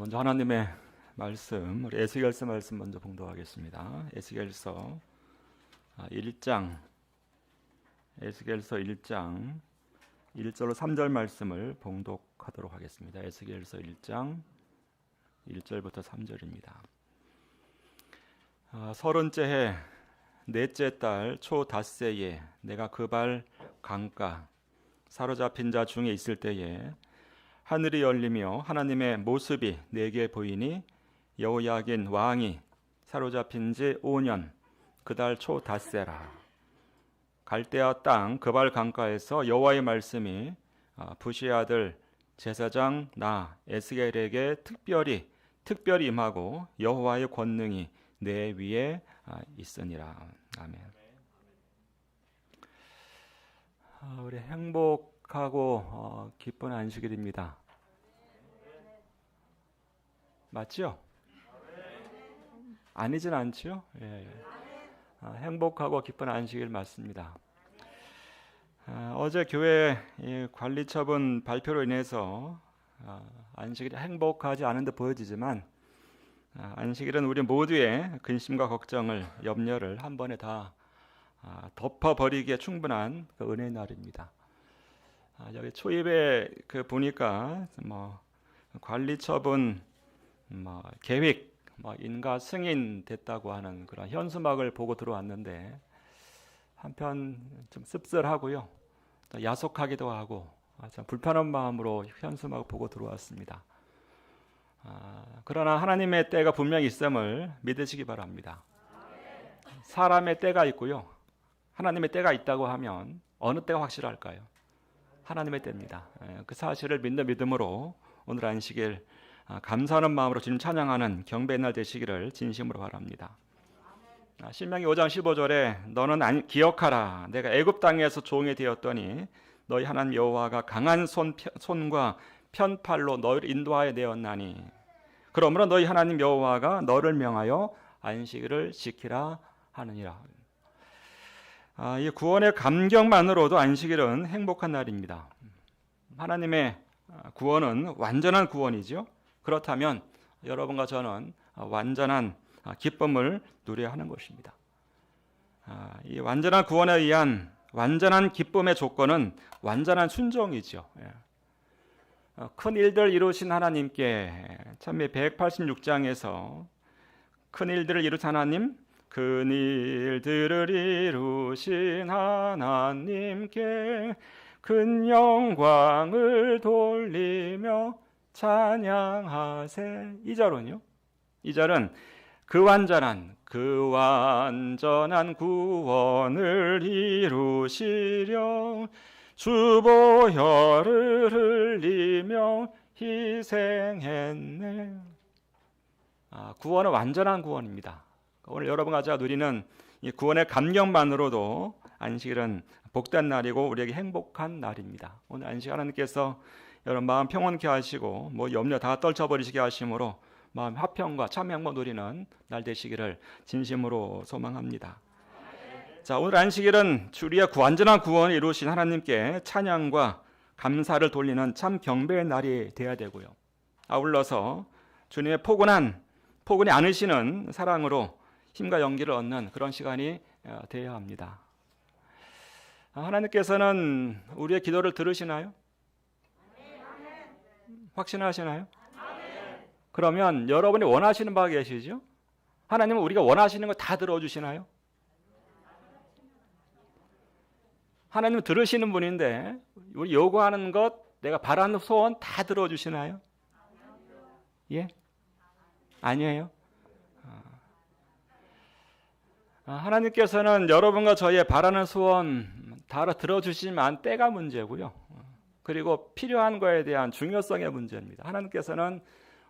먼저 하나님의 말씀, 우리 에스겔서 말씀 먼저 봉독하겠습니다. 에스겔서 1장, 에스겔서 1장 1절로 3절 말씀을 봉독하도록 하겠습니다. 에스겔서 1장 1절부터 3절입니다. 30째 해 넷째 달 초 닷새에 내가 그발 강가 사로잡힌 자 중에 있을 때에 하늘이 열리며 하나님의 모습이 내게 보이니 여호야긴 왕이 사로잡힌 지 5년 그 달 초 닷새라. 갈대아 땅 그발 강가에서 여호와의 말씀이 부시 아들 제사장 나 에스겔에게 특별히 임하고 여호와의 권능이 내 위에 있으니라. 아멘. 우리 행복하고 기쁜 안식일입니다. 맞죠? 아니진 않죠? 예. 행복하고 기쁜 안식일 맞습니다. 어제 교회 관리처분 발표로 인해서 안식일이 행복하지 않은 듯 보여지지만 안식일은 우리 모두의 근심과 걱정을, 염려를 한 번에 다 덮어버리기에 충분한 그 은혜의 날입니다. 여기 초입에 보니까 관리처분 계획 인가 승인 됐다고 하는 그런 현수막을 보고 들어왔는데 한편 좀 씁쓸하고요, 또 야속하기도 하고 참 불편한 마음으로 현수막을 보고 들어왔습니다. 그러나 하나님의 때가 분명히 있음을 믿으시기 바랍니다. 사람의 때가 있고요, 하나님의 때가 있다고 하면 어느 때가 확실할까요? 하나님의 때입니다. 그 사실을 믿는 믿음으로 오늘 안식일 감사하는 마음으로 주님 찬양하는 경배의 날 되시기를 진심으로 바랍니다. 신명기 5장 15절에 너는 기억하라, 내가 애굽 땅에서 종이 되었더니 너희 하나님 여호와가 강한 손과 편팔로 너희를 인도하여 내었나니 그러므로 너희 하나님 여호와가 너를 명하여 안식일을 지키라 하느니라. 이 구원의 감격만으로도 안식일은 행복한 날입니다. 하나님의 구원은 완전한 구원이죠. 그렇다면 여러분과 저는 완전한 기쁨을 누려야 하는 것입니다. 이 완전한 구원에 의한 완전한 기쁨의 조건은 완전한 순종이죠. 큰 일들 이루신 하나님께 참미 186장에서 큰 일들을 이루신 하나님, 큰 일들을 이루신 하나님께 큰 영광을 돌리며 찬양하세. 2절은요? 2절은 그 완전한 구원을 이루시려 주보혈을 흘리며 희생했네. 구원은 완전한 구원입니다. 오늘 여러분과 제가 누리는 이 구원의 감격만으로도 안식일은 복된 날이고 우리에게 행복한 날입니다. 오늘 안식 하나님께서 여러분 마음 평온케 하시고 염려 다 떨쳐버리시게 하심으로 마음 화평과 참 행복 누리는 날 되시기를 진심으로 소망합니다. 자, 오늘 안식일은 우리의 완전한 구원을 이루신 하나님께 찬양과 감사를 돌리는 참 경배의 날이 되어야 되고요, 아울러서 주님의 포근히 안으시는 사랑으로 힘과 용기를 얻는 그런 시간이 되어야 합니다. 하나님께서는 우리의 기도를 들으시나요? 확신하시나요? 그러면 여러분이 원하시는 바가 계시죠? 하나님은 우리가 원하시는 거 다 들어주시나요? 하나님은 들으시는 분인데 우리 요구하는 것, 내가 바라는 소원 다 들어주시나요? 예? 아니에요? 하나님께서는 여러분과 저희의 바라는 소원 다 들어주시지만 때가 문제고요, 그리고 필요한 거에 대한 중요성의 문제입니다. 하나님께서는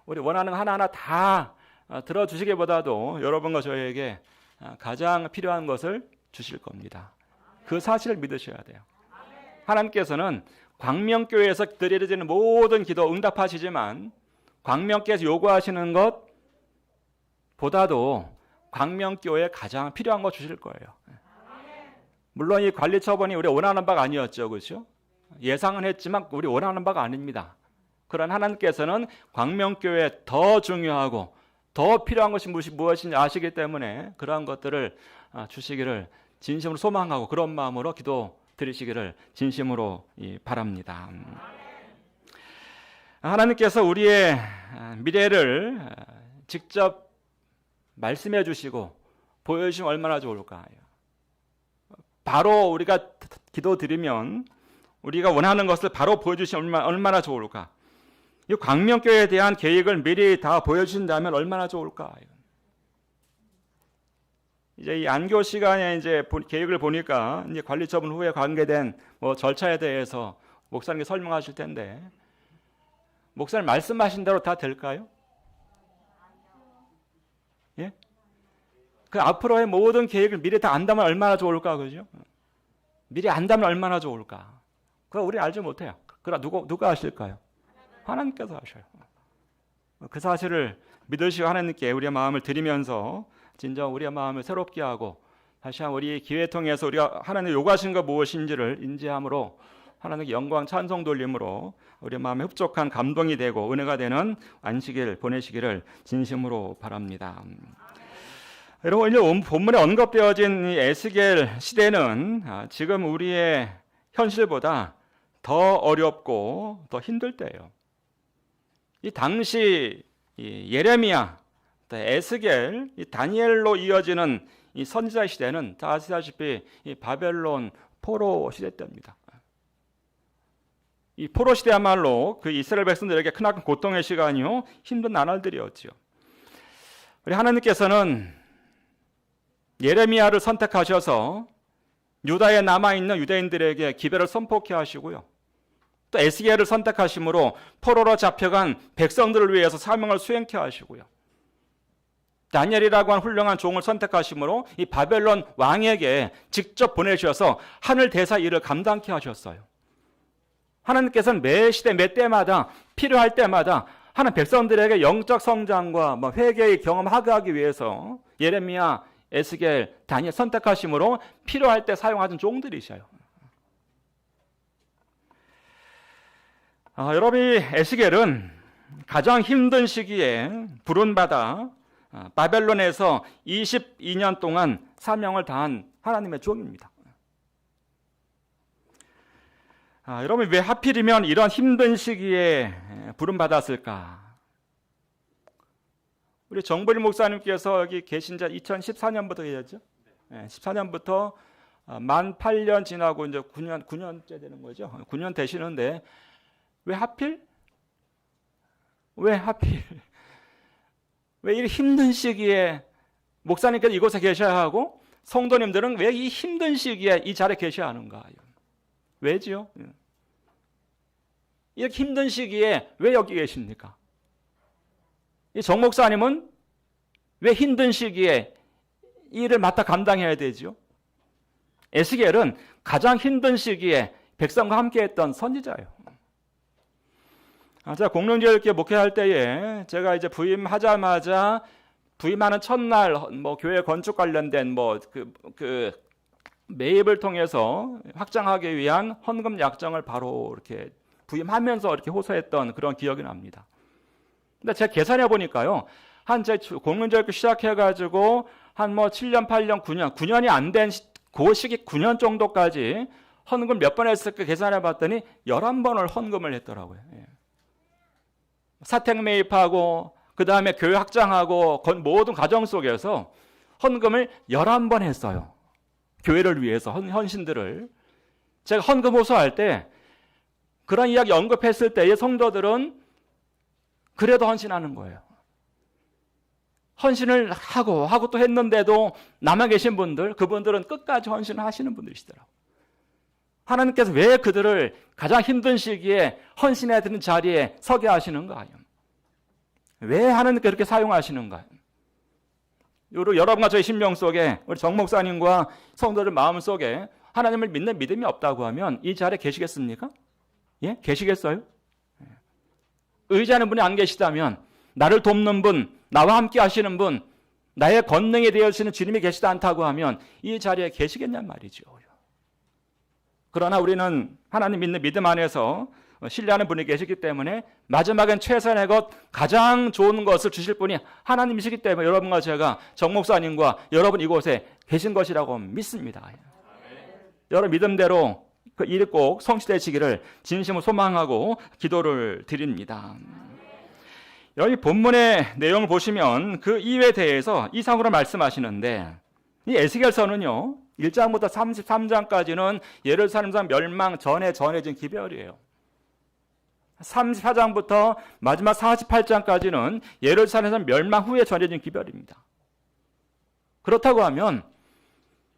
우리 원하는 거 하나하나 다 들어주시기보다도 여러분과 저희에게 가장 필요한 것을 주실 겁니다. 그 사실을 믿으셔야 돼요. 하나님께서는 광명교회에서 드려지는 모든 기도 응답하시지만 광명교회에서 요구하시는 것보다도 광명교회에 가장 필요한 거 주실 거예요. 물론 이 관리처분이 우리 원하는 바가 아니었죠, 그렇죠? 예상은 했지만 우리 원하는 바가 아닙니다. 그런 하나님께서는 광명교회에 더 중요하고 더 필요한 것이 무엇인지 아시기 때문에 그러한 것들을 주시기를 진심으로 소망하고 그런 마음으로 기도 드리시기를 진심으로 바랍니다. 하나님께서 우리의 미래를 직접 말씀해 주시고 보여주시면 얼마나 좋을까요? 바로 우리가 기도 드리면 우리가 원하는 것을 바로 보여주시면 얼마나 좋을까? 이 광명교회에 대한 계획을 미리 다 보여주신다면 얼마나 좋을까요? 이제 이 안교 시간에 이제 계획을 보니까 이제 관리 처분 후에 관계된 절차에 대해서 목사님께 설명하실 텐데 목사님 말씀하신 대로 다 될까요? 예? 그 앞으로의 모든 계획을 미리 다 안다면 얼마나 좋을까, 그죠? 미리 안다면 얼마나 좋을까? 그거 우리 알지 못해요. 그러나 누가 아실까요? 하나님께서 하셔요. 그 사실을 믿으시고 하나님께 우리의 마음을 드리면서 진정 우리의 마음을 새롭게 하고 다시 한번 우리 기회 통해서 우리가 하나님 요구하신 것 무엇인지를 인지함으로 하나님께 영광 찬송 돌림으로 우리의 마음에 흡족한 감동이 되고 은혜가 되는 안식일 보내시기를 진심으로 바랍니다. 여러분, 오늘 본문에 언급되어진 이 에스겔 시대는 지금 우리의 현실보다 더 어렵고 더 힘들 때예요. 이 당시 예레미야, 에스겔, 다니엘로 이어지는 이 선지자 시대는 다 아시다시피 이 바벨론 포로 시대 때입니다. 이 포로 시대야말로 그 이스라엘 백성들에게 크나큰 고통의 시간이요 힘든 나날들이었지요. 우리 하나님께서는 예레미야를 선택하셔서 유다에 남아있는 유대인들에게 기별을 선포케 하시고요. 또 에스겔을 선택하심으로 포로로 잡혀간 백성들을 위해서 사명을 수행케 하시고요. 다니엘이라고 하는 훌륭한 종을 선택하심으로 이 바벨론 왕에게 직접 보내주셔서 하늘 대사 일을 감당케 하셨어요. 하나님께서는 매 시대 매 때마다 필요할 때마다 하나님 백성들에게 영적 성장과 회개의 경험하게 하기 위해서 예레미야, 에스겔, 다니엘 선택하심으로 필요할 때 사용하던 종들이셔요. 여러분, 에스겔은 가장 힘든 시기에 부름받아 바벨론에서 22년 동안 사명을 다한 하나님의 종입니다. 여러분, 왜 하필이면 이런 힘든 시기에 부름받았을까? 우리 정보일 목사님께서 여기 계신 지 2014년부터 계셨죠? 14년부터 만 8년 지나고 이제 9년째 되는 거죠. 9년 되시는데 왜 하필? 왜 하필? 왜 이 힘든 시기에 목사님께서 이곳에 계셔야 하고 성도님들은 왜 이 힘든 시기에 이 자리에 계셔야 하는가요? 왜지요? 이렇게 힘든 시기에 왜 여기 계십니까? 이 정 목사님은 왜 힘든 시기에 이 일을 맡아 감당해야 되죠? 에스겔은 가장 힘든 시기에 백성과 함께했던 선지자예요. 제가 공동체교회 목회할 때에 제가 이제 부임하자마자 부임하는 첫날 교회 건축 관련된 매입을 통해서 확장하기 위한 헌금 약정을 바로 이렇게 부임하면서 이렇게 호소했던 그런 기억이 납니다. 근데 제가 계산해 보니까요, 제 공동체교회 시작해가지고 한 7년, 8년, 9년이 안 된 그 시기 9년 정도까지 헌금 몇 번 했을까 계산해 봤더니 11번을 헌금을 했더라고요. 사택 매입하고 그 다음에 교회 확장하고 모든 과정 속에서 헌금을 11번 했어요. 교회를 위해서 헌신들을. 제가 헌금 호소할 때 그런 이야기 언급했을 때의 성도들은 그래도 헌신하는 거예요. 헌신을 하고 또 했는데도 남아 계신 분들, 그분들은 끝까지 헌신을 하시는 분들이시더라고요. 하나님께서 왜 그들을 가장 힘든 시기에 헌신해야 되는 자리에 서게 하시는가요? 왜 하나님께서 그렇게 사용하시는가요? 여러분과 저희 심령 속에 우리 정 목사님과 성도들 마음 속에 하나님을 믿는 믿음이 없다고 하면 이 자리에 계시겠습니까? 예? 계시겠어요? 의지하는 분이 안 계시다면, 나를 돕는 분, 나와 함께 하시는 분, 나의 권능이 되어주시는 주님이 계시지 않다고 하면 이 자리에 계시겠냔 말이죠. 그러나 우리는 하나님 믿는 믿음 안에서 신뢰하는 분이 계시기 때문에 마지막엔 최선의 것, 가장 좋은 것을 주실 분이 하나님이시기 때문에 여러분과 제가 정 목사님과 여러분 이곳에 계신 것이라고 믿습니다. 여러분 믿음대로 그 일이 꼭 성취되시기를 진심으로 소망하고 기도를 드립니다. 여기 본문의 내용을 보시면 그 이유에 대해서 이상으로 말씀하시는데 이 에스겔서는요 1장부터 33장까지는 예루살렘성 멸망 전에 전해진 기별이에요. 34장부터 마지막 48장까지는 예루살렘성 멸망 후에 전해진 기별입니다. 그렇다고 하면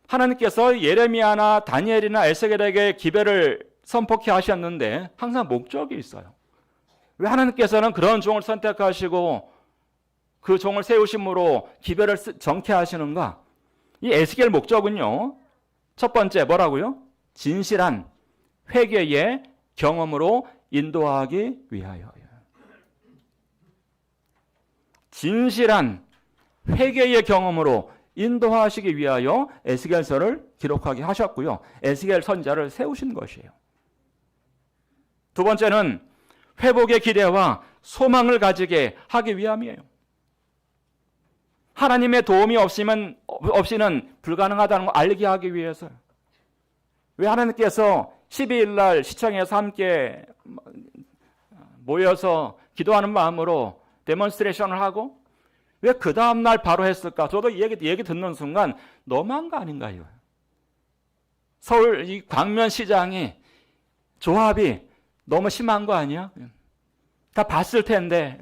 하나님께서 예레미야나 다니엘이나 에스겔에게 기별을 선포케 하셨는데 항상 목적이 있어요. 왜 하나님께서는 그런 종을 선택하시고 그 종을 세우심으로 기별을 정케 하시는가? 이 에스겔 목적은요. 첫 번째 뭐라고요? 진실한 회개의 경험으로 인도하기 위하여요. 진실한 회개의 경험으로 인도하시기 위하여 에스겔서를 기록하게 하셨고요. 에스겔 선자를 세우신 것이에요. 두 번째는 회복의 기대와 소망을 가지게 하기 위함이에요. 하나님의 도움이 없이는 불가능하다는 걸 알게 하기 위해서요. 왜 하나님께서 12일 날 시청에서 함께 모여서 기도하는 마음으로 데몬스트레이션을 하고 왜 그 다음날 바로 했을까? 저도 이 얘기 듣는 순간 너무한 거 아닌가요? 서울 이 광면시장이 조합이 너무 심한 거 아니야? 다 봤을 텐데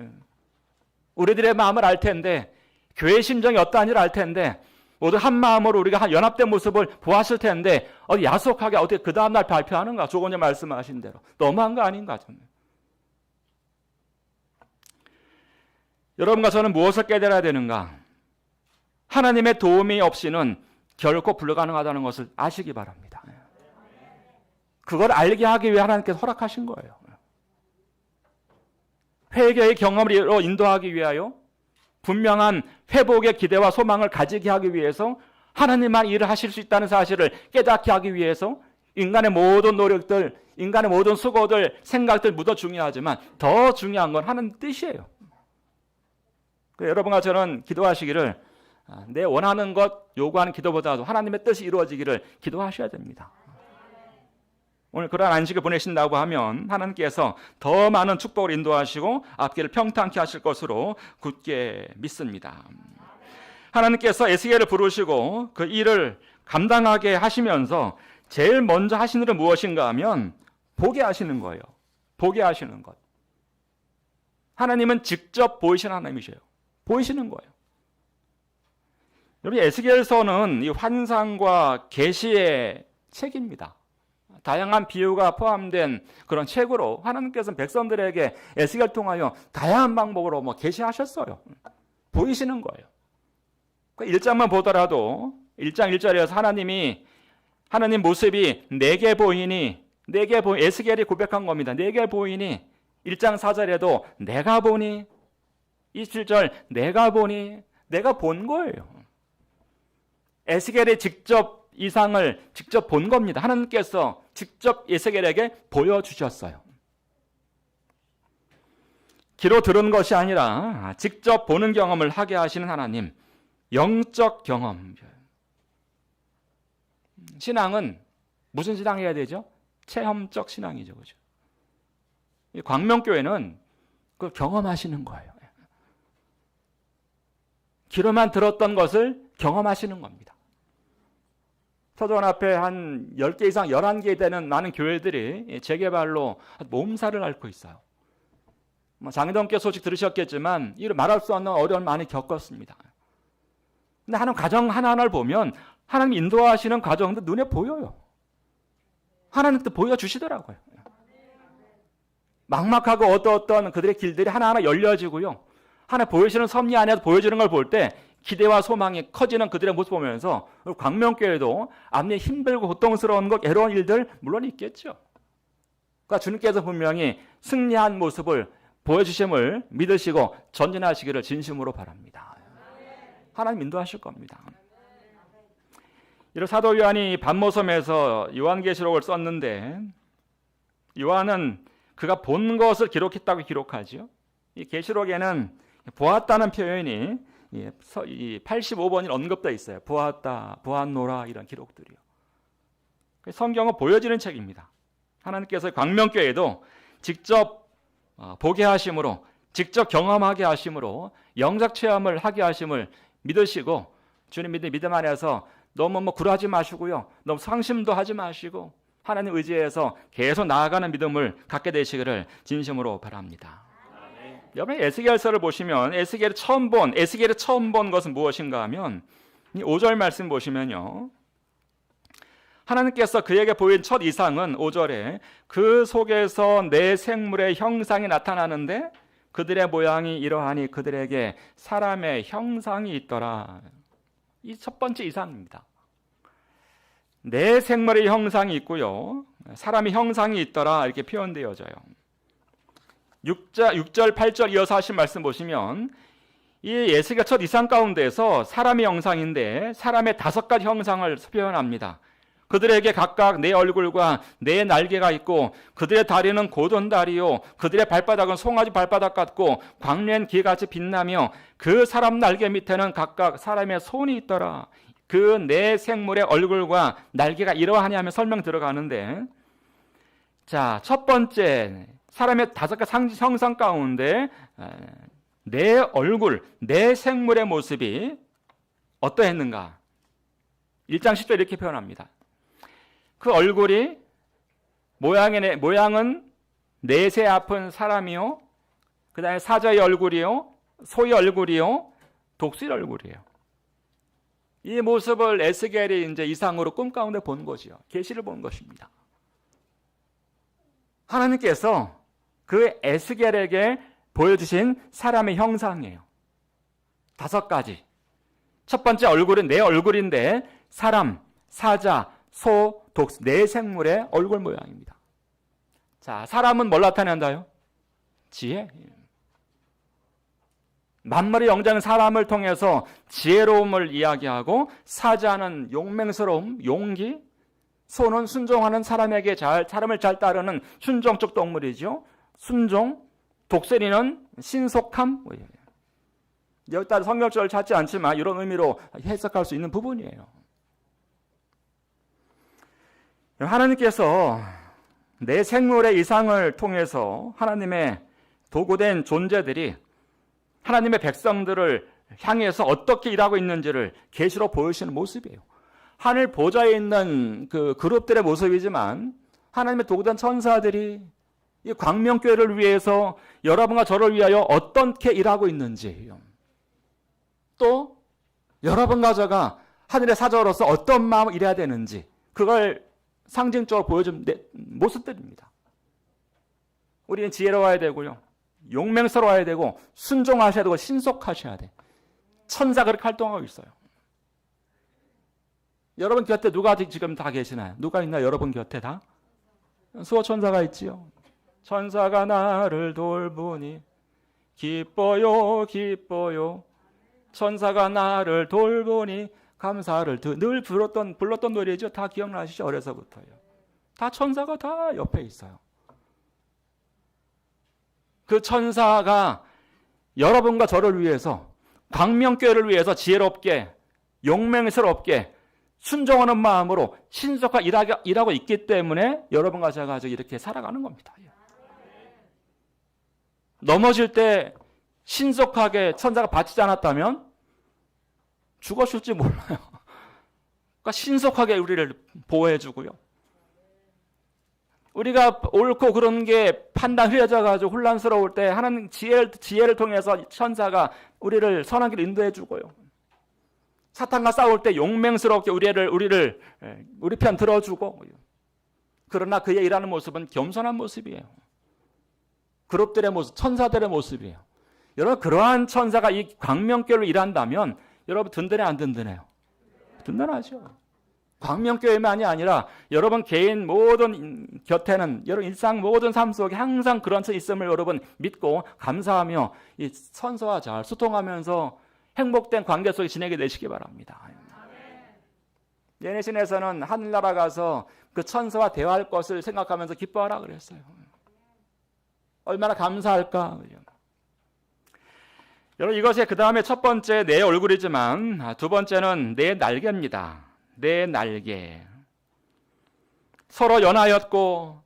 우리들의 마음을 알 텐데 교회의 심정이 어떠한지를 알 텐데 모두 한 마음으로 우리가 연합된 모습을 보았을 텐데 어디 야속하게 어떻게 그 다음날 발표하는가? 조건님 말씀하신 대로 너무한 거 아닌가? 저는. 여러분과 저는 무엇을 깨달아야 되는가? 하나님의 도움이 없이는 결코 불가능하다는 것을 아시기 바랍니다. 그걸 알게 하기 위해 하나님께서 허락하신 거예요. 회개의 경험으로 인도하기 위하여 분명한 회복의 기대와 소망을 가지게 하기 위해서 하나님만 일을 하실 수 있다는 사실을 깨닫게 하기 위해서 인간의 모든 노력들, 인간의 모든 수고들, 생각들 모두 중요하지만 더 중요한 건 하나님 뜻이에요. 여러분과 저는 기도하시기를 내 원하는 것 요구하는 기도보다도 하나님의 뜻이 이루어지기를 기도하셔야 됩니다. 오늘 그러한 안식을 보내신다고 하면 하나님께서 더 많은 축복을 인도하시고 앞길을 평탄케 하실 것으로 굳게 믿습니다. 하나님께서 에스겔을 부르시고 그 일을 감당하게 하시면서 제일 먼저 하시는 일은 무엇인가 하면 보게 하시는 거예요. 보게 하시는 것. 하나님은 직접 보이시는 하나님이셔요. 보이시는 거예요. 여러분 에스겔서는 이 환상과 계시의 책입니다. 다양한 비유가 포함된 그런 책으로 하나님께서는 백성들에게 에스겔 통하여 다양한 방법으로 계시하셨어요. 보이시는 거예요. 1장만 보더라도 1장 1절에서 하나님 모습이 내게 보이니 에스겔이 고백한 겁니다. 내게 보이니 1장 4절에도 내가 보니 27절 내가 보니 내가 본 거예요. 에스겔이 직접 이상을 직접 본 겁니다. 하나님께서 직접 에스겔에게 보여주셨어요. 귀로 들은 것이 아니라 직접 보는 경험을 하게 하시는 하나님, 영적 경험. 신앙은 무슨 신앙이어야 되죠? 체험적 신앙이죠. 그죠? 광명교회는 그걸 경험하시는 거예요. 귀로만 들었던 것을 경험하시는 겁니다. 서도원 앞에 한 10개 이상 11개 되는 많은 교회들이 재개발로 몸살을 앓고 있어요. 장인동께 소식 들으셨겠지만 이를 말할 수 없는 어려움을 많이 겪었습니다. 근데 하나님 가정 하나하나를 보면 하나님 인도하시는 과정도 눈에 보여요. 하나님도 보여주시더라고요. 막막하고 어떤 그들의 길들이 하나하나 열려지고요. 하나 보여주시는 섭리 안에서 보여주는 걸 볼 때 기대와 소망이 커지는 그들의 모습 보면서 광명교회도 앞에 힘들고 고통스러운 것, 애로운 일들 물론 있겠죠. 그러니까 주님께서 분명히 승리한 모습을 보여주심을 믿으시고 전진하시기를 진심으로 바랍니다. 하나님 인도하실 겁니다. 이런 사도 요한이 반모섬에서 요한계시록을 썼는데 요한은 그가 본 것을 기록했다고 기록하죠. 이 계시록에는 보았다는 표현이 85번이 언급되어 있어요. 보았다, 보았노라 이런 기록들이요. 성경은 보여지는 책입니다. 하나님께서 광명교회도 직접 보게 하심으로, 직접 경험하게 하심으로, 영적 체험을 하게 하심을 믿으시고, 주님 믿음 안에서 너무 굴하지 마시고요, 너무 상심도 하지 마시고 하나님 의지해서 계속 나아가는 믿음을 갖게 되시기를 진심으로 바랍니다. 여러분 에스겔서를 보시면 에스겔이 처음 본 것은 무엇인가 하면 이 5절 말씀 보시면요, 하나님께서 그에게 보인 첫 이상은 5절에 그 속에서 내 생물의 형상이 나타나는데 그들의 모양이 이러하니 그들에게 사람의 형상이 있더라. 이 첫 번째 이상입니다. 내 생물의 형상이 있고요, 사람의 형상이 있더라 이렇게 표현되어져요. 6절 8절 이어서 하신 말씀 보시면 이 에스겔 첫 이상 가운데서 사람의 형상인데 사람의 5가지 형상을 표현합니다. 그들에게 각각 내 얼굴과 내 날개가 있고 그들의 다리는 고든 다리요 그들의 발바닥은 송아지 발바닥 같고 광랜 기같이 빛나며 그 사람 날개 밑에는 각각 사람의 손이 있더라. 그 내 생물의 얼굴과 날개가 이러하니 하며 설명 들어가는데, 자, 첫 번째 사람의 5가지 형상 가운데 내 얼굴, 내 생물의 모습이 어떠했는가? 1장 10절 이렇게 표현합니다. 그 얼굴이 모양은 넷의 아픈 사람이요, 그 다음에 사자의 얼굴이요, 소의 얼굴이요, 독수리 얼굴이에요. 이 모습을 에스겔이 이제 이상으로 꿈 가운데 본 것이요, 계시를 본 것입니다. 하나님께서 그 에스겔에게 보여주신 사람의 형상이에요. 5가지. 첫 번째 얼굴은 내 얼굴인데 사람, 사자, 소, 독수리, 네 생물의 얼굴 모양입니다. 자, 사람은 뭘 나타낸다요? 지혜. 만물의 영장은 사람을 통해서 지혜로움을 이야기하고, 사자는 용맹스러움, 용기, 소는 순종하는 사람을 잘 따르는 순종적 동물이죠. 순종, 독수리는 신속함. 여기 따라 성경절을 찾지 않지만 이런 의미로 해석할 수 있는 부분이에요. 하나님께서 내 생물의 이상을 통해서 하나님의 도구된 존재들이 하나님의 백성들을 향해서 어떻게 일하고 있는지를 계시로 보여주시는 모습이에요. 하늘 보좌에 있는 그 그룹들의 모습이지만 하나님의 도구된 천사들이 이 광명교회를 위해서 여러분과 저를 위하여 어떻게 일하고 있는지, 또 여러분과 저가 하늘의 사자로서 어떤 마음으로 일해야 되는지, 그걸 상징적으로 보여준 모습들입니다. 우리는 지혜로워야 되고요, 용맹스러워야 되고, 순종하셔야 되고, 신속하셔야 돼. 천사 그렇게 활동하고 있어요. 여러분 곁에 누가 지금 다 계시나요? 누가 있나요? 여러분 곁에 다? 수호천사가 있지요. 천사가 나를 돌보니 기뻐요 기뻐요. 천사가 나를 돌보니 감사를 늘 불렀던 노래죠. 다 기억나시죠? 어려서부터요. 다 천사가 다 옆에 있어요. 그 천사가 여러분과 저를 위해서, 광명교회를 위해서 지혜롭게, 용맹스럽게, 순종하는 마음으로 신속하게 일하고 있기 때문에 여러분과 제가 이렇게 살아가는 겁니다. 넘어질 때 신속하게 천사가 받치지 않았다면 죽었을지 몰라요. 그러니까 신속하게 우리를 보호해주고요. 우리가 옳고 그런 게 판단 흐려져가지고 혼란스러울 때 하나님 지혜를 통해서 천사가 우리를 선한 길로 인도해주고요. 사탄과 싸울 때 용맹스럽게 우리 편 들어주고, 그러나 그의 일하는 모습은 겸손한 모습이에요. 그룹들의 모습, 천사들의 모습이에요. 여러분, 그러한 천사가 이 광명교회로 일한다면 여러분 든든해 안 든든해요? 든든하죠. 광명교회만이 아니라 여러분 개인 모든 곁에는, 여러분 일상 모든 삶 속에 항상 그런 천 있음을 여러분 믿고 감사하며 이 천사와 잘 소통하면서 행복된 관계 속에 지내게 되시기 바랍니다. 예내신에서는 하늘나라 가서 그 천사와 대화할 것을 생각하면서 기뻐하라 그랬어요. 얼마나 감사할까. 여러분, 이것의 그 다음에 첫 번째 내 얼굴이지만 두 번째는 내 날개입니다. 내 날개. 서로 연하였고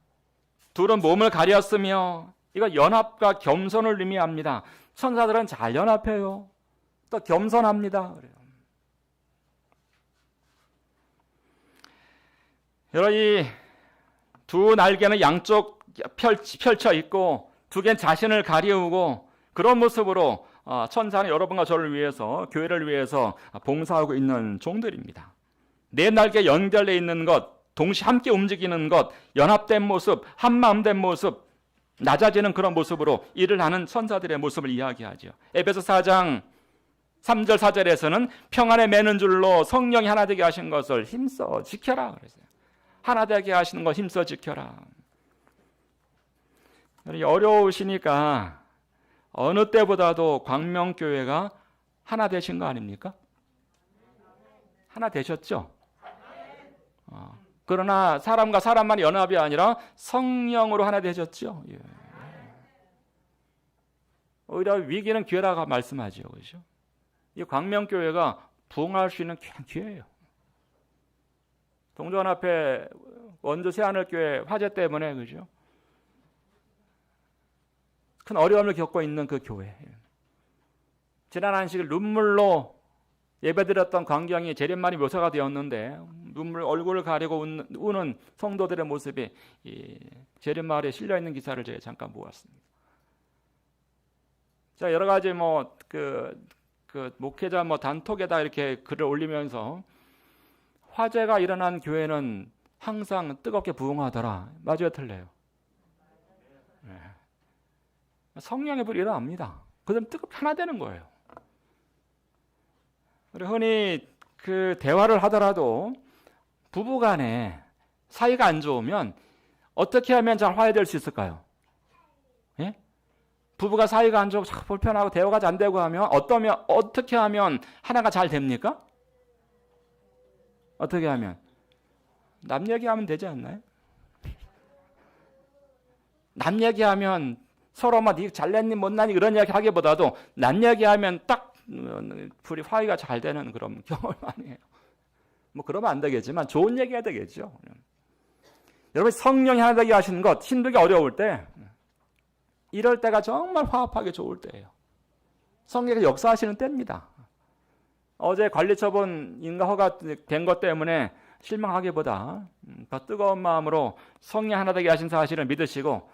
둘은 몸을 가렸으며, 이거 연합과 겸손을 의미합니다. 천사들은 잘 연합해요. 또 겸손합니다. 그래요. 여러분, 이 두 날개는 양쪽 펼쳐 있고 두 개는 자신을 가리우고, 그런 모습으로 천사는 여러분과 저를 위해서, 교회를 위해서 봉사하고 있는 종들입니다. 내 날개 연결되어 있는 것, 동시에 함께 움직이는 것, 연합된 모습, 한마음된 모습, 낮아지는 그런 모습으로 일을 하는 천사들의 모습을 이야기하죠. 에베소 4장 3절 4절에서는 평안에 매는 줄로 성령이 하나 되게 하신 것을 힘써 지켜라 그랬어요. 하나 되게 하시는 것 힘써 지켜라. 어려우시니까 어느 때보다도 광명교회가 하나 되신 거 아닙니까? 하나 되셨죠? 그러나 사람과 사람만 연합이 아니라 성령으로 하나 되셨죠? 예. 오히려 위기는 기회라고 말씀하죠. 그렇죠? 이 광명교회가 부흥할 수 있는 귀한 기회예요. 동전 앞에 원주 새하늘교회 화재 때문에, 그죠? 큰 어려움을 겪고 있는 그 교회. 지난 안식일 눈물로 예배드렸던 광경이 재림만이 묘사가 되었는데, 눈물 얼굴을 가리고 우는 성도들의 모습이 이 재림마을에 실려 있는 기사를 제가 잠깐 보았습니다. 자, 여러 가지 목회자 단톡에다 이렇게 글을 올리면서 화재가 일어난 교회는 항상 뜨겁게 부흥하더라. 맞아요, 틀려요? 네. 성령의 불이 일어납니다. 그들은 뜨겁게 하나 되는 거예요. 흔히 그 대화를 하더라도 부부간에 사이가 안 좋으면 어떻게 하면 잘 화해될 수 있을까요? 예? 부부가 사이가 안 좋고 불편하고 대화가 잘 안 되고 하면 어떻게 하면 하나가 잘 됩니까? 어떻게 하면? 남 얘기하면 되지 않나요? 남 얘기하면 서로 니 잘났니 못났니 이런 얘기 하기보다도 남 얘기하면 딱 불이 화해가 잘 되는 그런 경험을 많이 해요. 그러면 안 되겠지만 좋은 얘기해야 되겠죠. 여러분, 성령이 하나 되게 하시는 것, 힘들게 어려울 때, 이럴 때가 정말 화합하기 좋을 때예요. 성령이 역사하시는 때입니다. 어제 관리처분 인가 허가된 것 때문에 실망하기보다 더 뜨거운 마음으로 성령 하나 되게 하신 사실을 믿으시고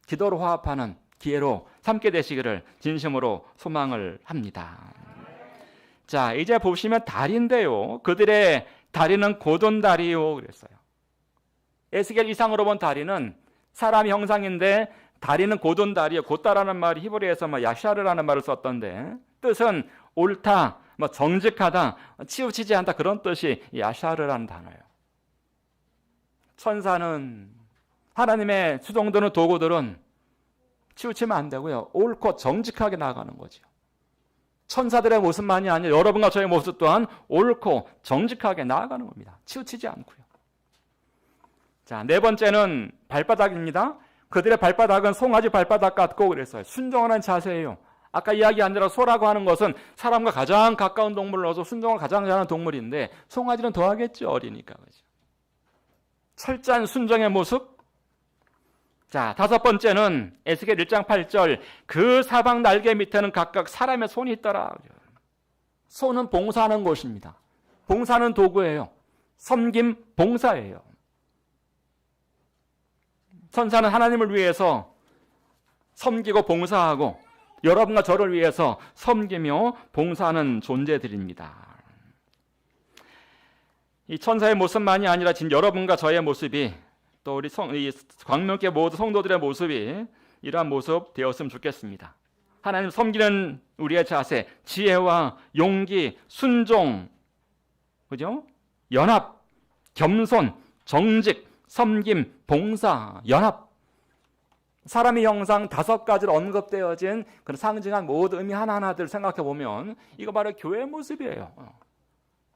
기도로 화합하는 기회로 삼게 되시기를 진심으로 소망을 합니다. 자, 이제 보시면 다리인데요. 그들의 다리는 고돈다리요 그랬어요. 에스겔 이상으로 본 다리는 사람 형상인데 다리는 고돈다리요. 곧다라는 말이 히브리에서 야샤르라는 말을 썼던데, 뜻은 옳다, 정직하다, 치우치지 않다, 그런 뜻이 야샤르라는 단어예요. 천사는, 하나님의 수종드는 도구들은 치우치면 안 되고요. 옳고 정직하게 나아가는 거죠. 천사들의 모습만이 아니라 여러분과 저의 모습 또한 옳고 정직하게 나아가는 겁니다. 치우치지 않고요. 자, 네 번째는 발바닥입니다. 그들의 발바닥은 송아지 발바닥 같고 그랬어요. 순종하는 자세예요. 아까 이야기한 대로 소라고 하는 것은 사람과 가장 가까운 동물로서 순종을 가장 잘하는 동물인데 송아지는 더 하겠죠. 어리니까. 그렇죠? 철저한 순종의 모습. 자, 다섯 번째는 에스겔 1장 8절 그 사방 날개 밑에는 각각 사람의 손이 있더라. 손은 봉사하는 곳입니다. 봉사하는 도구예요. 섬김, 봉사예요. 천사는 하나님을 위해서 섬기고 봉사하고 여러분과 저를 위해서 섬기며 봉사하는 존재들입니다. 이 천사의 모습만이 아니라 지금 여러분과 저의 모습이 또 우리 광명교회 모두 성도들의 모습이 이러한 모습 되었으면 좋겠습니다. 하나님 섬기는 우리의 자세, 지혜와 용기, 순종, 그죠? 연합, 겸손, 정직, 섬김, 봉사, 연합. 사람의 형상 5가지로 언급되어진 그런 상징한 모든 의미 하나하나들 생각해 보면 이거 바로 교회의 모습이에요.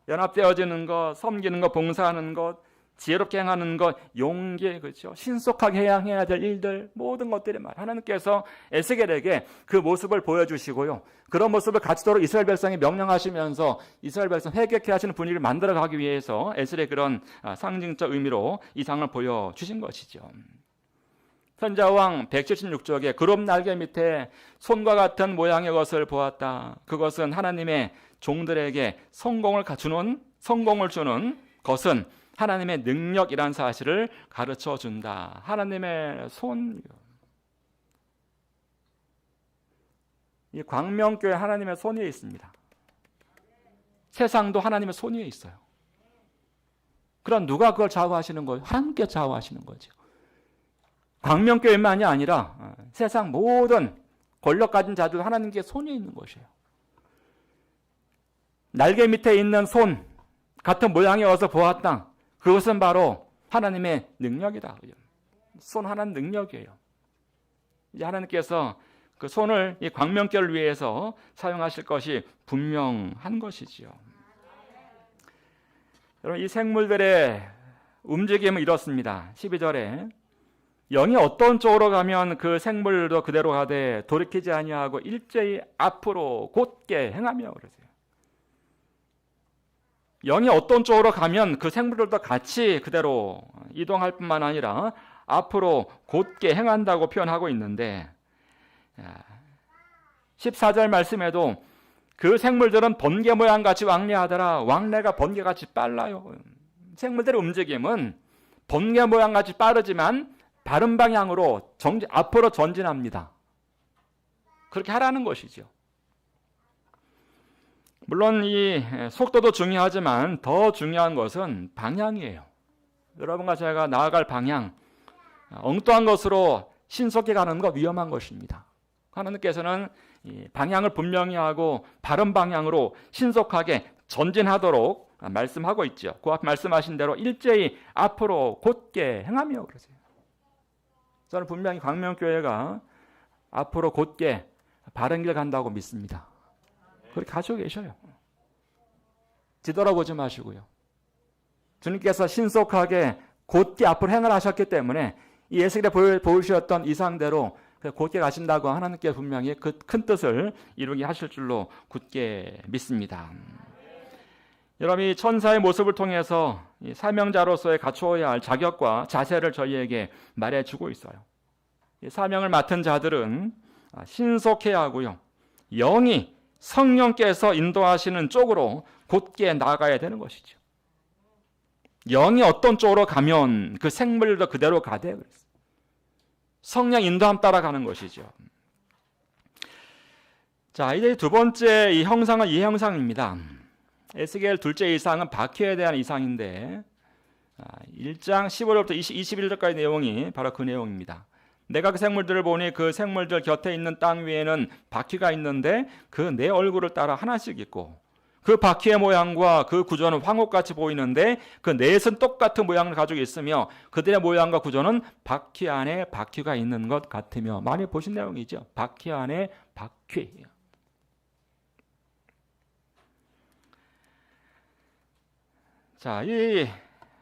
연합되어지는 것, 섬기는 것, 봉사하는 것, 지혜롭게 행하는 것, 용기, 그렇죠? 신속하게 해야 될 일들, 모든 것들이 말. 하나님께서 에스겔에게 그 모습을 보여주시고요. 그런 모습을 갖추도록 이스라엘 백성이 명령하시면서 이스라엘 백성 회개케 하시는 분위기를 만들어가기 위해서 에스겔의 그런 상징적 의미로 이 상을 보여주신 것이죠. 선지자왕 176쪽에 그룹 날개 밑에 손과 같은 모양의 것을 보았다. 그것은 하나님의 종들에게 성공을 주는 것은 하나님의 능력이란 사실을 가르쳐 준다. 하나님의 손. 이 광명교회 하나님의 손 위에 있습니다. 세상도 하나님의 손 위에 있어요. 그럼 누가 그걸 좌우하시는 거예요? 하나님께 좌우하시는 거죠. 광명교회만이 아니라 세상 모든 권력 가진 자들 하나님께 손이 있는 것이에요. 날개 밑에 있는 손 같은 모양이 어서 보았다. 그것은 바로 하나님의 능력이다. 손 하나는 능력이에요. 이제 하나님께서 그 손을 이 광명교회를 위해서 사용하실 것이 분명한 것이지요. 여러분, 이 생물들의 움직임은 이렇습니다. 12절에 영이 어떤 쪽으로 가면 그 생물도 그대로 가되 돌이키지 아니하고 일제히 앞으로 곧게 행하며 그러세요. 영이 어떤 쪽으로 가면 그 생물들도 같이 그대로 이동할 뿐만 아니라 앞으로 곧게 행한다고 표현하고 있는데 14절 말씀에도 그 생물들은 번개 모양같이 왕래하더라. 왕래가 번개같이 빨라요. 생물들의 움직임은 번개 모양같이 빠르지만 바른 방향으로 앞으로 전진합니다. 그렇게 하라는 것이죠. 물론 이 속도도 중요하지만 더 중요한 것은 방향이에요. 여러분과 제가 나아갈 방향, 엉뚱한 것으로 신속히 가는 거 위험한 것입니다. 하나님께서는 이 방향을 분명히 하고 바른 방향으로 신속하게 전진하도록 말씀하고 있죠. 그 앞 말씀하신 대로 일제히 앞으로 곧게 행하며 그러세요. 저는 분명히 광명교회가 앞으로 곧게 바른 길 간다고 믿습니다. 그렇게 가지고 계셔요. 뒤돌아보지 마시고요. 주님께서 신속하게 곧게 앞으로 행을 하셨기 때문에 이 에스겔에 보여주셨던 이상대로 곧게 가신다고 하나님께 분명히 그 큰 뜻을 이루게 하실 줄로 굳게 믿습니다. 여러분, 이 천사의 모습을 통해서 이 사명자로서의 갖추어야 할 자격과 자세를 저희에게 말해주고 있어요. 이 사명을 맡은 자들은 신속해야 하고요. 영이 성령께서 인도하시는 쪽으로 곧게 나가야 되는 것이죠. 영이 어떤 쪽으로 가면 그 생물도 그대로 가되 그랬어요. 성령 인도함 따라가는 것이죠. 자, 이제 두 번째 이 형상은 이 형상입니다. 에스겔 둘째 이상은 바퀴에 대한 이상인데 1장 15절부터 21절까지 내용이 바로 그 내용입니다. 내가 그 생물들을 보니 그 생물들 곁에 있는 땅 위에는 바퀴가 있는데 그 네 얼굴을 따라 하나씩 있고 그 바퀴의 모양과 그 구조는 황옥같이 보이는데 그 넷은 똑같은 모양을 가지고 있으며 그들의 모양과 구조는 바퀴 안에 바퀴가 있는 것 같으며, 많이 보신 내용이죠. 바퀴 안에 바퀴. 자, 이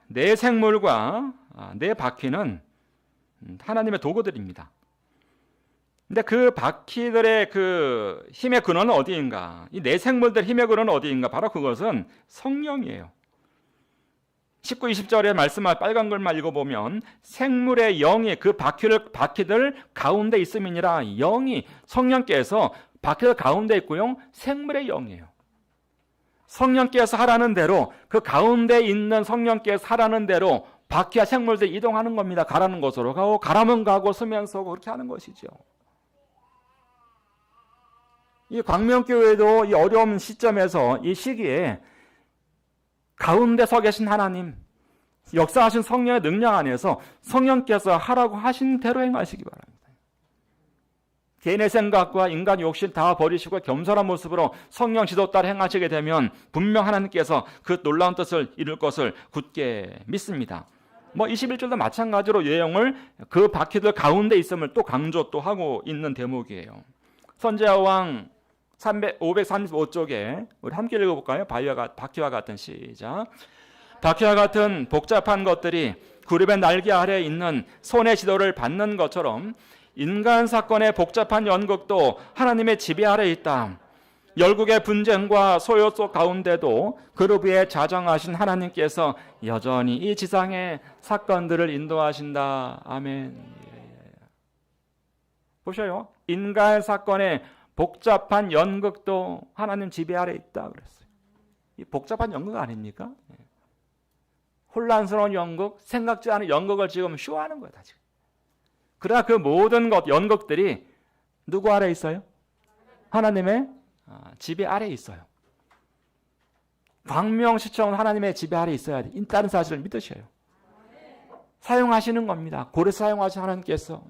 네 생물과 네 바퀴는 하나님의 도구들입니다. 근데 그 바퀴들의 그 힘의 근원은 어디인가? 이 네 생물들의 힘의 근원은 어디인가? 바로 그것은 성령이에요. 19, 20절의 말씀을 빨간 글만 읽어보면 생물의 영이 그 바퀴들 가운데 있음이니라. 영이, 성령께서 바퀴들 가운데 있고요. 생물의 영이에요. 성령께서 하라는 대로, 그 가운데 있는 성령께서 하라는 대로 바퀴와 생물들이 이동하는 겁니다. 가라는 곳으로 가고 가라면 가고 서면 서고 그렇게 하는 것이죠. 이 광명교회도 이 어려운 시점에서, 이 시기에 가운데 서 계신 하나님, 역사하신 성령의 능력 안에서 성령께서 하라고 하신 대로 행하시기 바랍니다. 개인의 생각과 인간 욕심 다 버리시고 겸손한 모습으로 성령 지도 따라 행하시게 되면 분명 하나님께서 그 놀라운 뜻을 이룰 것을 굳게 믿습니다. 21절도 마찬가지로 내용을 그 바퀴들 가운데 있음을 또 강조 또 하고 있는 대목이에요. 선지자왕 535쪽에 우리 함께 읽어볼까요? 바퀴와 같은 시작. 바퀴와 같은 복잡한 것들이 그룹의 날개 아래에 있는 손의 지도를 받는 것처럼 인간 사건의 복잡한 연극도 하나님의 지배 아래에 있다. 열국의 분쟁과 소요 속 가운데도 그룹 위에 자정하신 하나님께서 여전히 이 지상의 사건들을 인도하신다. 아멘. 보셔요. 인간 사건의 복잡한 연극도 하나님 지배 아래에 있다 그랬어요. 이 복잡한 연극 아닙니까? 혼란스러운 연극, 생각지 않은 연극을 지금 쇼하는 거다 지금. 그러나 그 모든 연극들이 누구 아래에 있어요? 하나님의 지배 아래에 있어요. 광명시청은 하나님의 지배 아래에 있어야 있다는 사실을 믿으셔요. 사용하시는 겁니다. 고래 사용하신 하나님께서.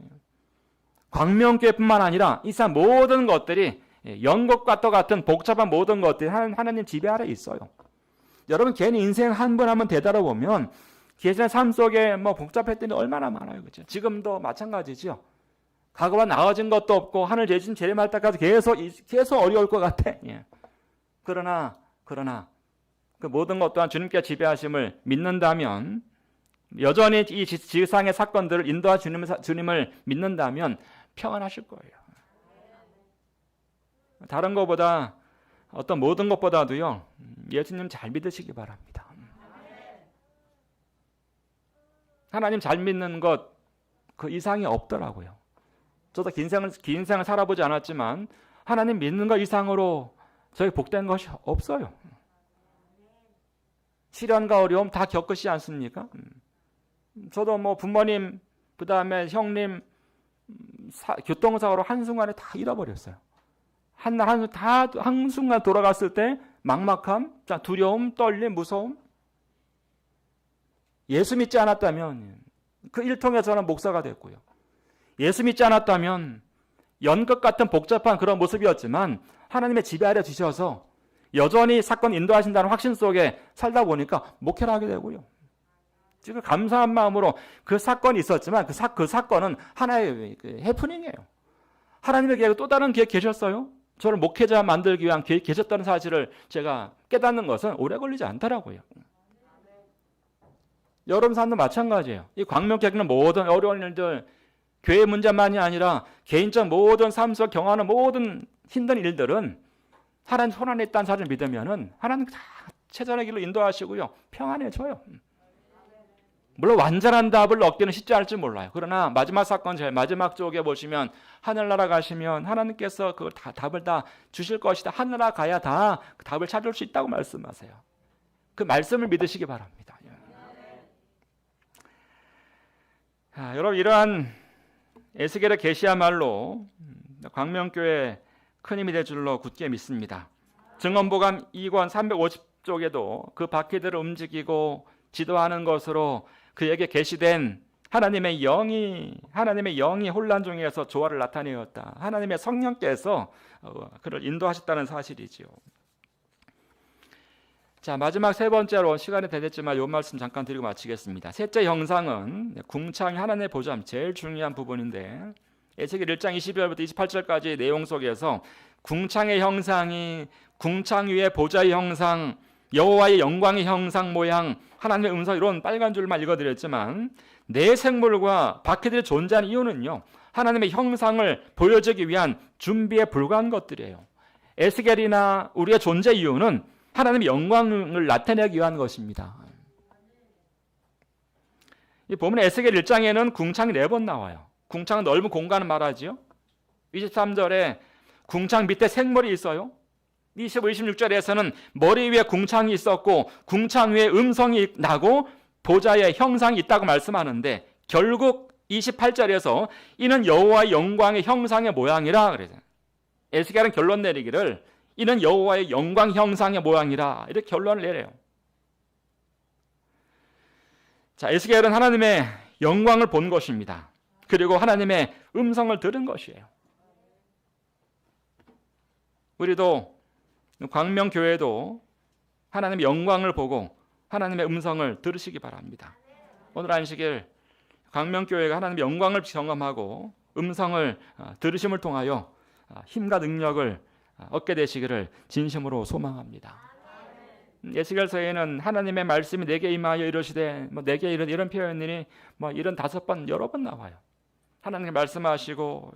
광명교회뿐만 아니라 이 세상 모든 것들이 연극과 똑같은 복잡한 모든 것들이 하나님 지배 아래에 있어요. 여러분 괜히 인생 한 번 한번 되돌아보면 예전의 삶 속에 복잡했던 게 얼마나 많아요. 그렇죠? 지금도 마찬가지죠. 과거와 나아진 것도 없고 하늘 재진 재림할 때까지 계속 어려울 것 같아. 예. 그러나 그 모든 것 또한 주님께 지배하심을 믿는다면, 여전히 이 지상의 사건들을 인도하 주님을 믿는다면 평안하실 거예요. 다른 것보다 어떤 모든 것보다도요, 예수님 잘 믿으시기 바랍니다. 하나님 잘 믿는 것 그 이상이 없더라고요. 저도 긴 생을 살아보지 않았지만 하나님 믿는 것 이상으로 저희 복된 것이 없어요. 시련과 어려움 다 겪으시지 않습니까? 저도 부모님, 그 다음에 형님 교통사고로 한순간에 다 잃어버렸어요. 한순간 돌아갔을 때 막막함, 두려움, 떨림, 무서움. 예수 믿지 않았다면 그 일통에 저는 목사가 됐고요. 예수 믿지 않았다면 연극 같은 복잡한 그런 모습이었지만 하나님의 지배 아래 주셔서 여전히 사건 인도하신다는 확신 속에 살다 보니까 목회를 하게 되고요. 지금 감사한 마음으로 그 사건이 있었지만 그 사건은 하나의 해프닝이에요. 하나님의 계획, 또 다른 계획 계셨어요? 저를 목회자 만들기 위한 계획 계셨다는 사실을 제가 깨닫는 것은 오래 걸리지 않더라고요. 여러분 삶도 마찬가지예요. 이 광명교회는 모든 어려운 일들, 교회 문제만이 아니라 개인적 모든 삶 속 경험하는 모든 힘든 일들은 하나님 손 안에 있다는 사실을 믿으면은 하나님 다 최선의 길로 인도하시고요. 평안해져요. 물론 완전한 답을 얻기는 쉽지 않을지 몰라요. 그러나 마지막 사건 제일 마지막 쪽에 보시면 하늘나라 가시면 하나님께서 그 답을 다 주실 것이다. 하늘나라 가야 다 그 답을 찾을 수 있다고 말씀하세요. 그 말씀을 믿으시기 바랍니다. 여러분, 이러한 에스겔의 계시야말로 광명교회 큰 힘이 될 줄로 굳게 믿습니다. 증언보감 2권 350쪽에도 그 바퀴들을 움직이고 지도하는 것으로 그에게 계시된 하나님의 영이 혼란 중에서 조화를 나타내었다. 하나님의 성령께서 그를 인도하셨다는 사실이지요. 자, 마지막 세 번째로 시간이 되겠지만 이 말씀 잠깐 드리고 마치겠습니다. 셋째 형상은 궁창이 하나님의 보좌, 제일 중요한 부분인데 에스겔 1장 22절부터 28절까지 내용 속에서 궁창의 형상이 궁창 위에 보좌의 형상, 여호와의 영광의 형상 모양, 하나님의 음성, 이런 빨간 줄만 읽어드렸지만 네 생물과 바퀴들이 존재하는 이유는요, 하나님의 형상을 보여주기 위한 준비에 불과한 것들이에요. 에스겔이나 우리의 존재 이유는 하나님의 영광을 나타내기 위한 것입니다. 이 보면 에스겔 1장에는 궁창이 4번 나와요. 궁창은 넓은 공간을 말하지요. 23절에 궁창 밑에 생물이 있어요. 25, 26절에서는 머리 위에 궁창이 있었고 궁창 위에 음성이 나고 보좌의 형상이 있다고 말씀하는데, 결국 28절에서 이는 여호와의 영광의 형상의 모양이라 그래요. 에스겔은 결론 내리기를 이는 여호와의 영광 형상의 모양이라, 이렇게 결론을 내려요. 자, 에스겔은 하나님의 영광을 본 것입니다. 그리고 하나님의 음성을 들은 것이에요. 우리도 광명교회도 하나님의 영광을 보고 하나님의 음성을 들으시기 바랍니다. 오늘 안식일 광명교회가 하나님의 영광을 경험하고 음성을 들으심을 통하여 힘과 능력을 얻게 되시기를 진심으로 소망합니다. 에스겔서에는 하나님의 말씀이 내게 임하여 이르시되 내게 이런 표현이 이런 5번 여러 번 나와요. 하나님 말씀하시고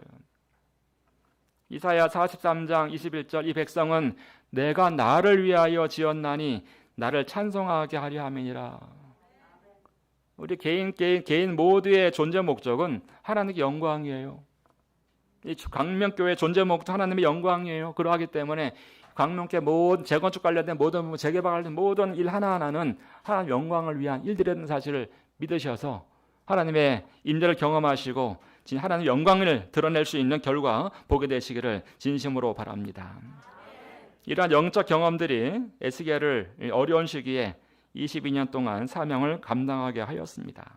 이사야 43장 21절 이 백성은 내가 나를 위하여 지었나니 나를 찬송하게 하려 함이니라. 우리 개인 모두의 존재 목적은 하나님의 영광이에요. 이 광명교회 존재 목적 하나님의 영광이에요. 그러하기 때문에 광명교회 모든 재건축 관련된 모든 재개발 관련된 모든 일 하나하나는 하나님 영광을 위한 일들이라는 사실을 믿으셔서 하나님의 임재를 경험하시고 하나님의 영광을 드러낼 수 있는 결과 보게 되시기를 진심으로 바랍니다. 이러한 영적 경험들이 에스겔을 어려운 시기에 22년 동안 사명을 감당하게 하였습니다.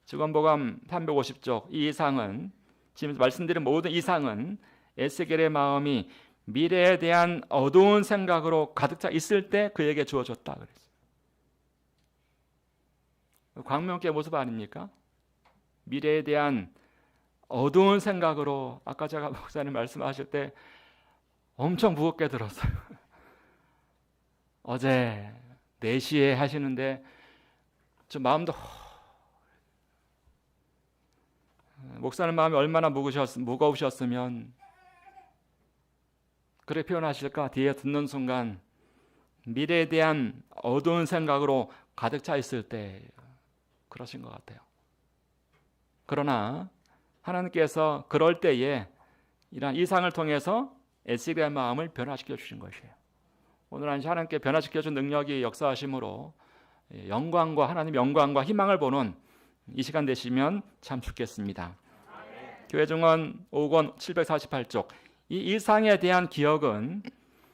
직원보감 350쪽 이 이상은 지금 말씀드린 모든 이상은 에스겔의 마음이 미래에 대한 어두운 생각으로 가득 차 있을 때 그에게 주어졌다 그랬어요. 광명교회 모습 아닙니까? 미래에 대한 어두운 생각으로 아까 제가 목사님 말씀하실 때 엄청 무겁게 들었어요. 어제 4시에 하시는데 좀 마음도 목사님 마음이 얼마나 무거우셨으면 그렇게 표현하실까? 뒤에 듣는 순간 미래에 대한 어두운 생각으로 가득 차 있을 때 그러신 것 같아요. 그러나 하나님께서 그럴 때에 이러한 이상을 통해서 에스겔의 마음을 변화시켜 주신 것이에요. 오늘 하나님께 변화시켜 준 능력이 역사하심으로 하나님 영광과 희망을 보는 이 시간 되시면 참 좋겠습니다. 교회증언 5권 748쪽 이 이상에 대한 기억은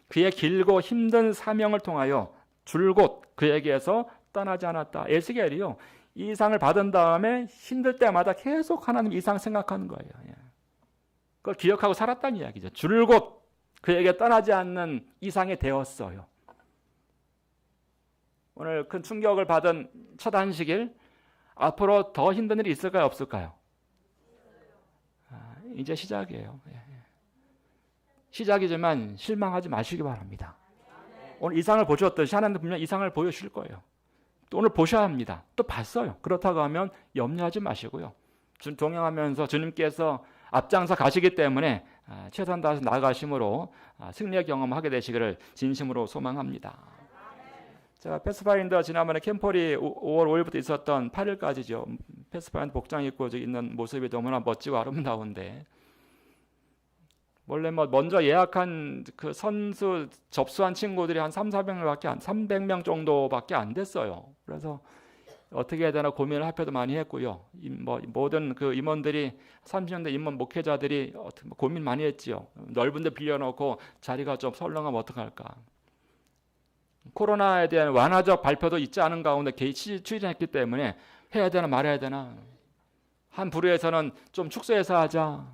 그의 길고 힘든 사명을 통하여 줄곧 그에게서 떠나지 않았다. 에스겔이요 이 이상을 받은 다음에 힘들 때마다 계속 하나님 이상 생각하는 거예요. 그걸 기억하고 살았다는 이야기죠. 줄곧 그에게 떠나지 않는 이상이 되었어요. 오늘 큰 충격을 받은 첫 안식일 앞으로 더 힘든 일이 있을까요? 없을까요? 이제 시작이에요. 시작이지만 실망하지 마시기 바랍니다. 오늘 이상을 보셨듯이 하나님도 분명 이상을 보여주실 거예요. 또 오늘 보셔야 합니다. 또 봤어요. 그렇다고 하면 염려하지 마시고요. 동행하면서 주님께서 앞장서 가시기 때문에 최선 다해서 나아가심으로 승리의 경험하게 되시기를 진심으로 소망합니다. 제가 패스파인더 지난번에 캠폴이 5월 5일부터 있었던 8일까지죠. 패스파인더 복장 입고 있는 모습이 너무나 멋지고 아름다운데 원래 먼저 예약한 그 선수 접수한 친구들이 한 300명 정도밖에 안 됐어요. 그래서 어떻게 해야 되나 고민을 합해도 많이 했고요. 모든 그 임원들이 30년대 임원 목회자들이 고민 많이 했지요. 넓은 데 빌려놓고 자리가 좀 설렁하면 어떡할까. 코로나에 대한 완화적 발표도 있지 않은 가운데 추진했기 때문에 해야 되나 말아야 되나. 한 부류에서는 좀 축소해서 하자.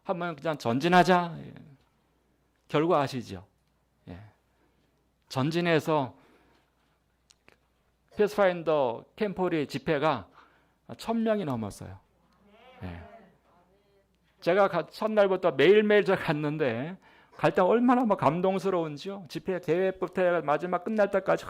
한번 그냥 전진하자. 결과 아시죠? 전진해서 패스파인더 캠폴이 집회가 1000명이 넘었어요. 제가 첫날부터 매일매일 제가 갔는데 갈 때 얼마나 감동스러운지요. 집회 계획부터 마지막 끝날 때까지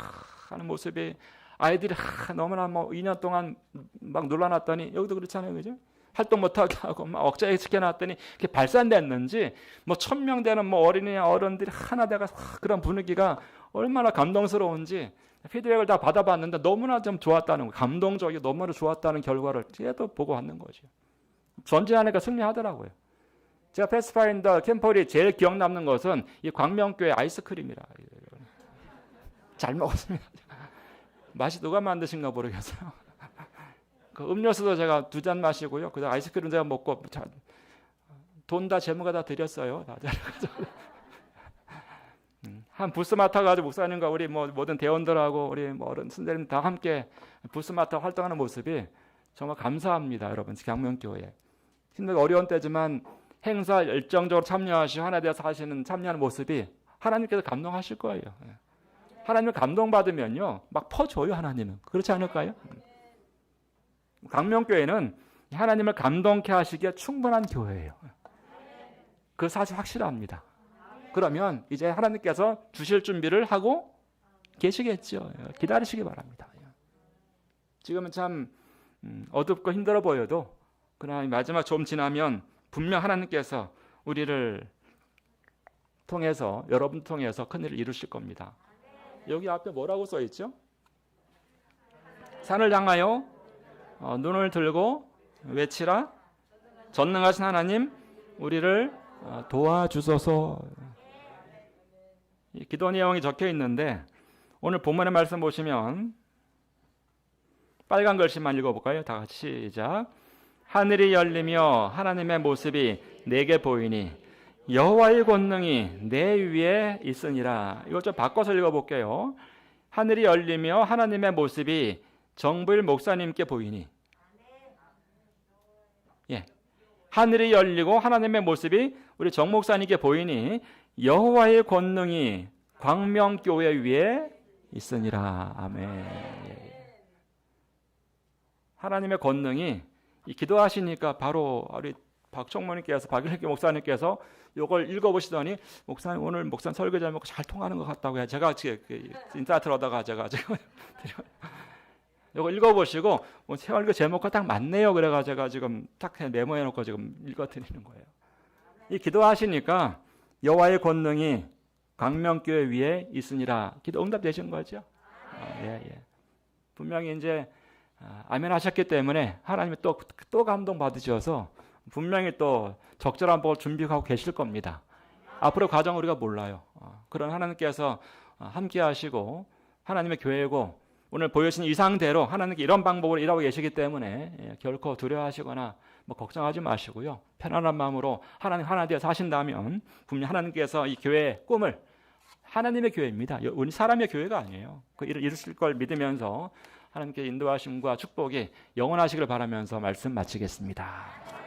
하는 모습이 아이들이 너무나 2년 동안 막 놀라놨더니 여기도 그렇잖아요, 그죠? 활동 못하게 하고 막 억제에 지켜놨더니 그게 발산됐는지 1000명 되는 어린이 어른들이 하나 돼가 그런 분위기가 얼마나 감동스러운지 피드백을 다 받아봤는데 너무나 좀 좋았다는 거, 감동적이고 너무나 좋았다는 결과를 계속 보고 왔는 거죠. 전진하니까 승리하더라고요. 제가 패스파인더 캠폴이 제일 기억 남는 것은 이 광명교회 아이스크림이라. 잘 먹었습니다. 맛이 누가 만드신가 모르겠어요. 그 음료수도 제가 2잔 마시고요. 그다음 아이스크림 제가 먹고 돈 다 재무가 다 드렸어요. 한 부스 맡아가지고 목사님과 우리 모든 대원들하고 우리 어른 선생님 다 함께 부스 맡아 활동하는 모습이 정말 감사합니다, 여러분. 광명교회 힘들고 어려운 때지만 행사 열정적으로 참여하시고 하나에 대해서 참여하는 모습이 하나님께서 감동하실 거예요. 하나님을 감동받으면요 막 퍼줘요. 하나님은 그렇지 않을까요? 광명교회는 하나님을 감동케 하시기에 충분한 교회예요. 그 사실 확실합니다. 그러면 이제 하나님께서 주실 준비를 하고 계시겠죠. 기다리시기 바랍니다. 지금은 참 어둡고 힘들어 보여도 그러나 마지막 좀 지나면 분명 하나님께서 우리를 통해서, 여러분 통해서 큰일을 이루실 겁니다. 여기 앞에 뭐라고 써 있죠? 산을 향하여 눈을 들고 외치라. 전능하신 하나님 우리를 도와주소서. 기도 내용이 적혀 있는데 오늘 본문의 말씀 보시면 빨간 글씨만 읽어볼까요? 다 같이 시작. 하늘이 열리며 하나님의 모습이 내게 보이니 여호와의 권능이 내 위에 있으니라. 이거 좀 바꿔서 읽어볼게요. 하늘이 열리며 하나님의 모습이 정부일 목사님께 보이니, 하늘이 열리고 하나님의 모습이 우리 정 목사님께 보이니 여호와의 권능이 광명교회 위에 있으니라. 아멘. 하나님의 권능이 기도하시니까 바로 우리 박총무님께서, 박일기 목사님께서 이걸 읽어보시더니 목사님 오늘 목사님 설교 제목 잘 통하는 것 같다고 해요. 제가 인사이트를 얻어가 제가 지금 이거 읽어보시고 설교 제목과 딱 맞네요. 그래가 제가 지금 딱 메모해놓고 지금 읽어드리는 거예요. 이 기도하시니까 여호와의 권능이 광명교회 위에 있으니라. 기도 응답되신 거죠? 예. 분명히 이제 아멘 하셨기 때문에 하나님이 또 감동 받으셔서 분명히 또 적절한 복을 준비하고 계실 겁니다. 앞으로 과정 우리가 몰라요. 그런 하나님께서 함께 하시고 하나님의 교회고 오늘 보여주신 이상대로 하나님께 이런 방법으로 일하고 계시기 때문에 결코 두려워하시거나 걱정하지 마시고요. 편안한 마음으로 하나님 하나 되어 사신다면 분명 하나님께서 이 교회의 꿈을, 하나님의 교회입니다. 우리 사람의 교회가 아니에요. 그 일을 이루실 걸 믿으면서 하나님께 인도하심과 축복이 영원하시기를 바라면서 말씀 마치겠습니다.